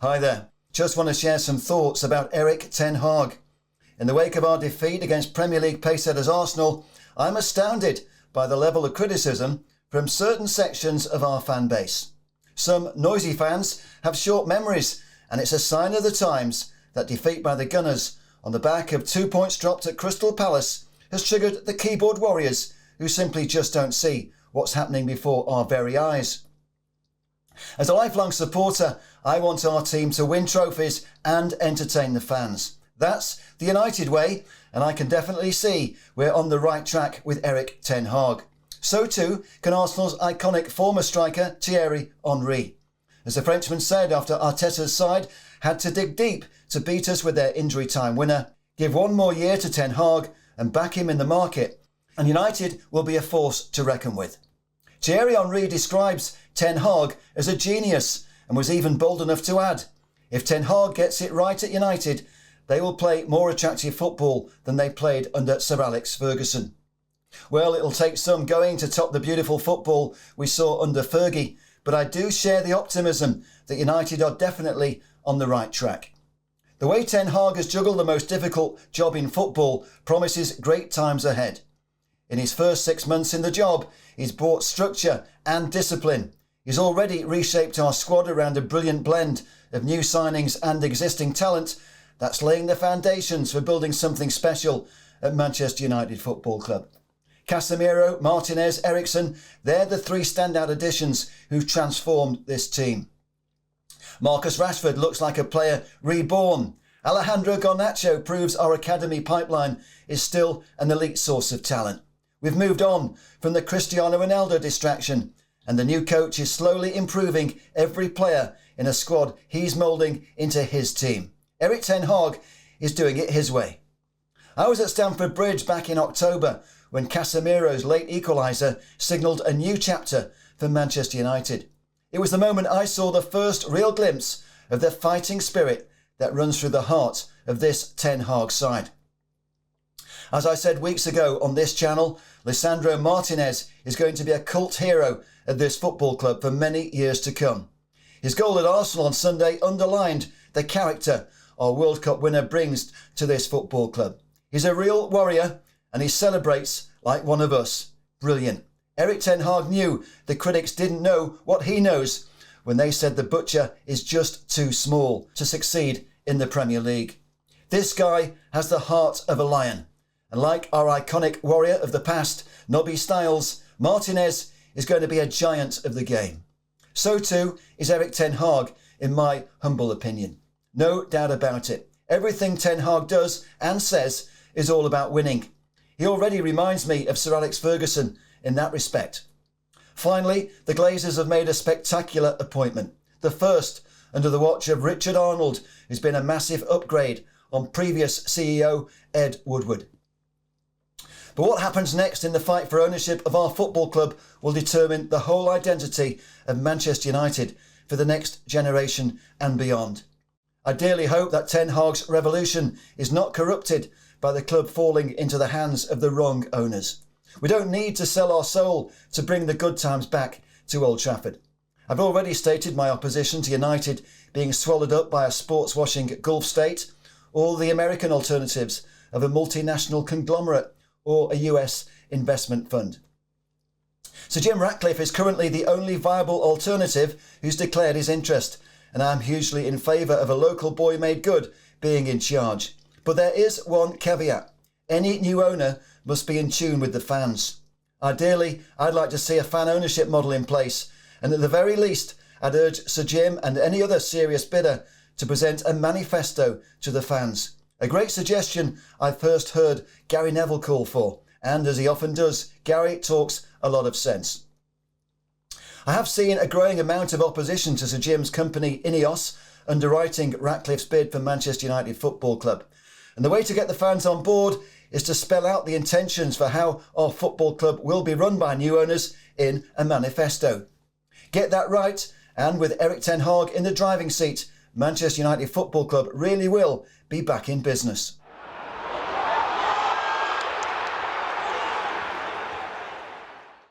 Hi there. Just want to share some thoughts about Erik Ten Hag. In the wake of our defeat against Premier League pacesetters Arsenal, I'm astounded by the level of criticism from certain sections of our fan base. Some noisy fans have short memories, and it's a sign of the times that defeat by the Gunners on the back of 2 points dropped at Crystal Palace has triggered the keyboard warriors who simply just don't see what's happening before our very eyes. As a lifelong supporter, I want our team to win trophies and entertain the fans. That's the United way, and I can definitely see we're on the right track with Erik Ten Hag. So too can Arsenal's iconic former striker Thierry Henry. As the Frenchman said after Arteta's side had to dig deep to beat us with their injury time winner, give one more year to Ten Hag and back him in the market, and United will be a force to reckon with. Thierry Henry describes Ten Hag as a genius and was even bold enough to add, if Ten Hag gets it right at United, they will play more attractive football than they played under Sir Alex Ferguson. Well, it'll take some going to top the beautiful football we saw under Fergie, but I do share the optimism that United are definitely on the right track. The way Ten Hag has juggled the most difficult job in football promises great times ahead. In his first 6 months in the job, he's brought structure and discipline. He's already reshaped our squad around a brilliant blend of new signings and existing talent that's laying the foundations for building something special at Manchester United Football Club. Casemiro, Martinez, Eriksen, they're the three standout additions who've transformed this team. Marcus Rashford looks like a player reborn. Alejandro Garnacho proves our academy pipeline is still an elite source of talent. We've moved on from the Cristiano Ronaldo distraction, and the new coach is slowly improving every player in a squad he's moulding into his team. Erik Ten Hag is doing it his way. I was at Stamford Bridge back in October when Casemiro's late equaliser signalled a new chapter for Manchester United. It was the moment I saw the first real glimpse of the fighting spirit that runs through the heart of this Ten Hag side. As I said weeks ago on this channel, Lisandro Martinez is going to be a cult hero at this football club for many years to come. His goal at Arsenal on Sunday underlined the character our World Cup winner brings to this football club. He's a real warrior and he celebrates like one of us. Brilliant. Erik Ten Hag knew the critics didn't know what he knows when they said the butcher is just too small to succeed in the Premier League. This guy has the heart of a lion. And like our iconic warrior of the past, Nobby Stiles, Martinez is going to be a giant of the game. So too is Erik Ten Hag, in my humble opinion. No doubt about it. Everything Ten Hag does and says is all about winning. He already reminds me of Sir Alex Ferguson in that respect. Finally, the Glazers have made a spectacular appointment. The first under the watch of Richard Arnold, who's been a massive upgrade on previous CEO Ed Woodward. But what happens next in the fight for ownership of our football club will determine the whole identity of Manchester United for the next generation and beyond. I dearly hope that Ten Hag's revolution is not corrupted by the club falling into the hands of the wrong owners. We don't need to sell our soul to bring the good times back to Old Trafford. I've already stated my opposition to United being swallowed up by a sports-washing Gulf state or the American alternatives of a multinational conglomerate or a US investment fund. Sir Jim Ratcliffe is currently the only viable alternative who's declared his interest, and I'm hugely in favour of a local boy made good being in charge. But there is one caveat. Any new owner must be in tune with the fans. Ideally, I'd like to see a fan ownership model in place, and at the very least, I'd urge Sir Jim and any other serious bidder to present a manifesto to the fans. A great suggestion I've first heard Gary Neville call for, and as he often does, Gary talks a lot of sense. I have seen a growing amount of opposition to Sir Jim's company Ineos underwriting Ratcliffe's bid for Manchester United Football Club. And the way to get the fans on board is to spell out the intentions for how our football club will be run by new owners in a manifesto. Get that right, and with Erik Ten Hag in the driving seat, Manchester United Football Club really will be back in business.